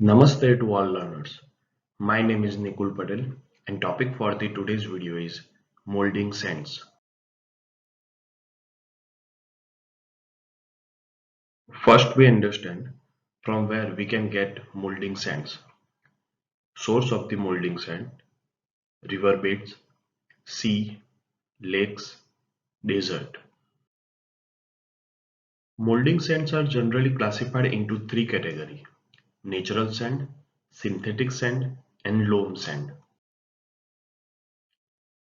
Namaste to all learners. My name is Nikul Patel and topic for the today's video is molding sands. First we understand from where we can get molding sands. Source of the molding sand, riverbeds, sea, lakes, desert. Molding sands are generally classified into three categories: natural sand, synthetic sand, and loam sand.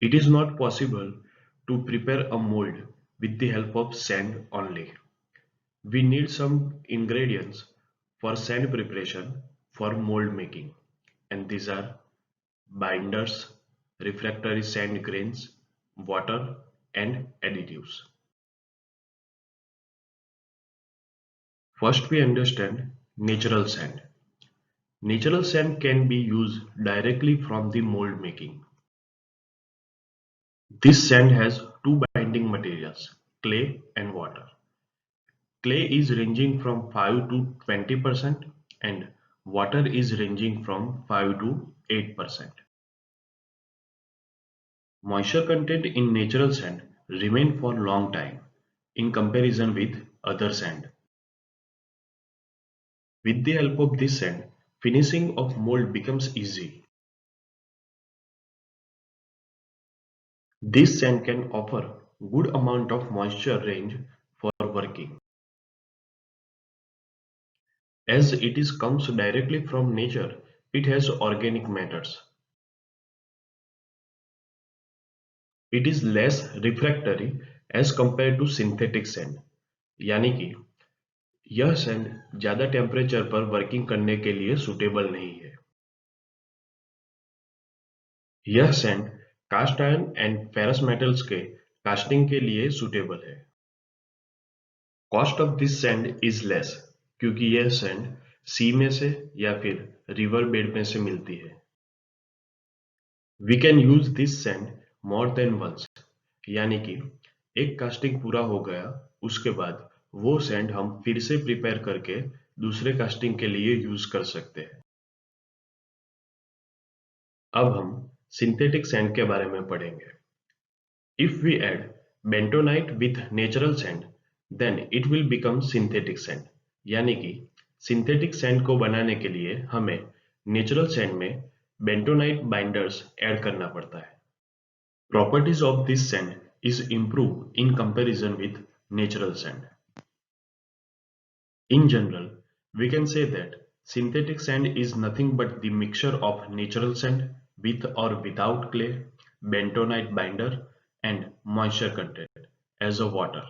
It is not possible to prepare a mold with the help of sand only. We need some ingredients for sand preparation for mold making, and these are binders, refractory sand grains, water, and additives. First, we understand natural sand. Natural sand can be used directly from the mold making. This sand has two binding materials, clay and water. Clay is ranging from 5 to 20% and water is ranging from 5 to 8%. Moisture content in natural sand remain for long time in comparison with other sand. With the help of this sand, finishing of mold becomes easy. This sand can offer good amount of moisture range for working. As it is comes directly from nature, it has organic matters. It is less refractory as compared to synthetic sand. यानी कि यह sand ज्यादा temperature पर working करने के लिए suitable नहीं है. यह sand cast iron and ferrous metals के कास्टिंग के लिए सुटेबल है. Cost of this sand is less क्योंकि यह सैंड सी में से या फिर रिवर बेड में से मिलती है. We can use this sand more than once, यानी कि एक कास्टिंग पूरा हो गया उसके बाद वो सैंड हम फिर से प्रिपेयर करके दूसरे कास्टिंग के लिए यूज कर सकते हैं. अब हम सिंथेटिक सैंड के बारे में पढ़ेंगे. If we add bentonite with natural sand then it will become synthetic sand. यानी कि सिंथेटिक सैंड को बनाने के लिए हमें नेचुरल सैंड में बेंटोनाइट बाइंडर्स ऐड करना पड़ता है. Properties of this sand is improved in comparison with natural sand. In general, we can say that synthetic sand is nothing but the mixture of natural sand with or without clay, bentonite binder and moisture content as a water.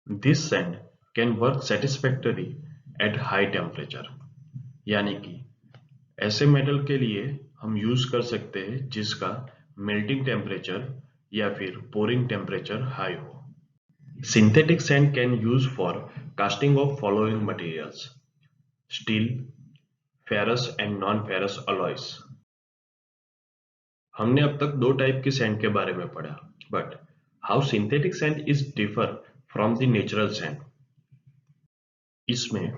This sand can work satisfactorily at high temperature. यानी कि ऐसे metal के लिए हम use कर सकते हैं जिसका मेल्टिंग टेम्परेचर या फिर पोरिंग टेम्परेचर हाई हो. Synthetic sand can use for casting of following materials: steel, ferrous and non-ferrous alloys. हमने अब तक दो टाइप के सैंड के बारे में पढ़ा, but how synthetic sand is differ from the natural sand. इसमें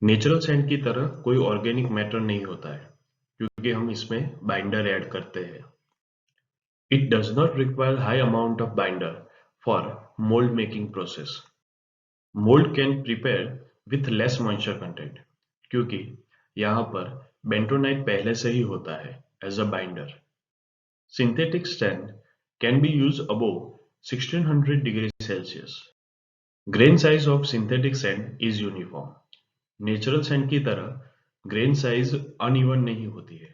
नेचुरल सैंड की तरह कोई ऑर्गेनिक मैटर नहीं होता है क्योंकि हम इसमें बाइंडर ऐड करते हैं. It does not require high amount of binder for mold making process. Mold can prepare with less moisture content क्योंकि यहाँ पर bentonite पहले से ही होता है as a binder. Synthetic sand can be used above 1600 degrees Celsius. Grain size of synthetic sand is uniform. Natural sand की तरह grain size uneven नहीं होती है.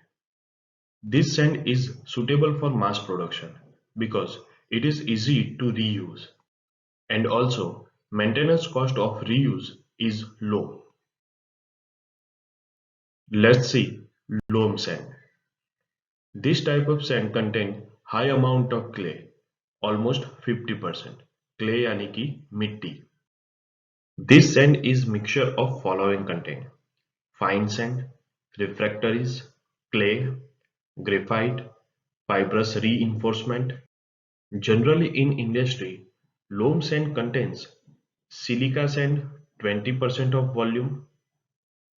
This sand is suitable for mass production because it is easy to reuse and also maintenance cost of reuse is low. Let's see loam sand. This type of sand contains high amount of clay, almost 50%. Clay यानी कि मिट्टी. This sand is mixture of following content: fine sand, refractories, clay, graphite, fibrous reinforcement. Generally in industry, loam sand contains silica sand 20% of volume,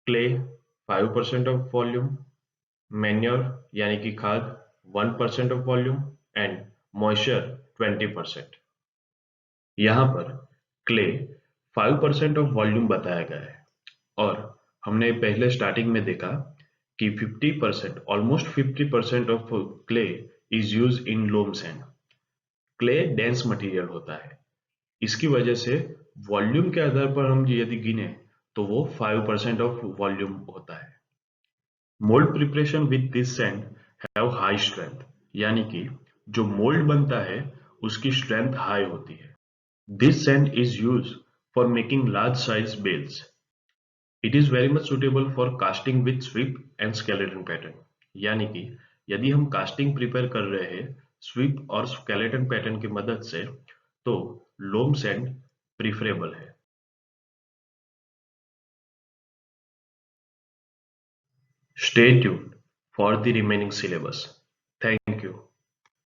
clay 5% of volume, manure यानी कि खाद 1% of volume and moisture 20%। यहाँ पर clay 5% of volume बताया गया है और हमने पहले स्टार्टिंग में देखा कि 50% almost 50% of clay is use in loam sand. Clay dense material होता है, इसकी वजह से वॉल्यूम के आधार पर हम यदि गिने तो वो 5% ऑफ वॉल्यूम होता है। Mould preparation with this sand have high strength, यानी कि जो मोल्ड बनता है उसकी स्ट्रेंथ हाई होती है। This sand is use for making large size bells. It is very much suitable for casting with sweep and skeleton pattern, यानी कि यदि हम कास्टिंग प्रिपेयर कर रहे हैं स्वीप और स्केलेटन पैटर्न की मदद से तो लोम सैंड प्रिफरेबल है। Stay tuned for the remaining syllabus. Thank you.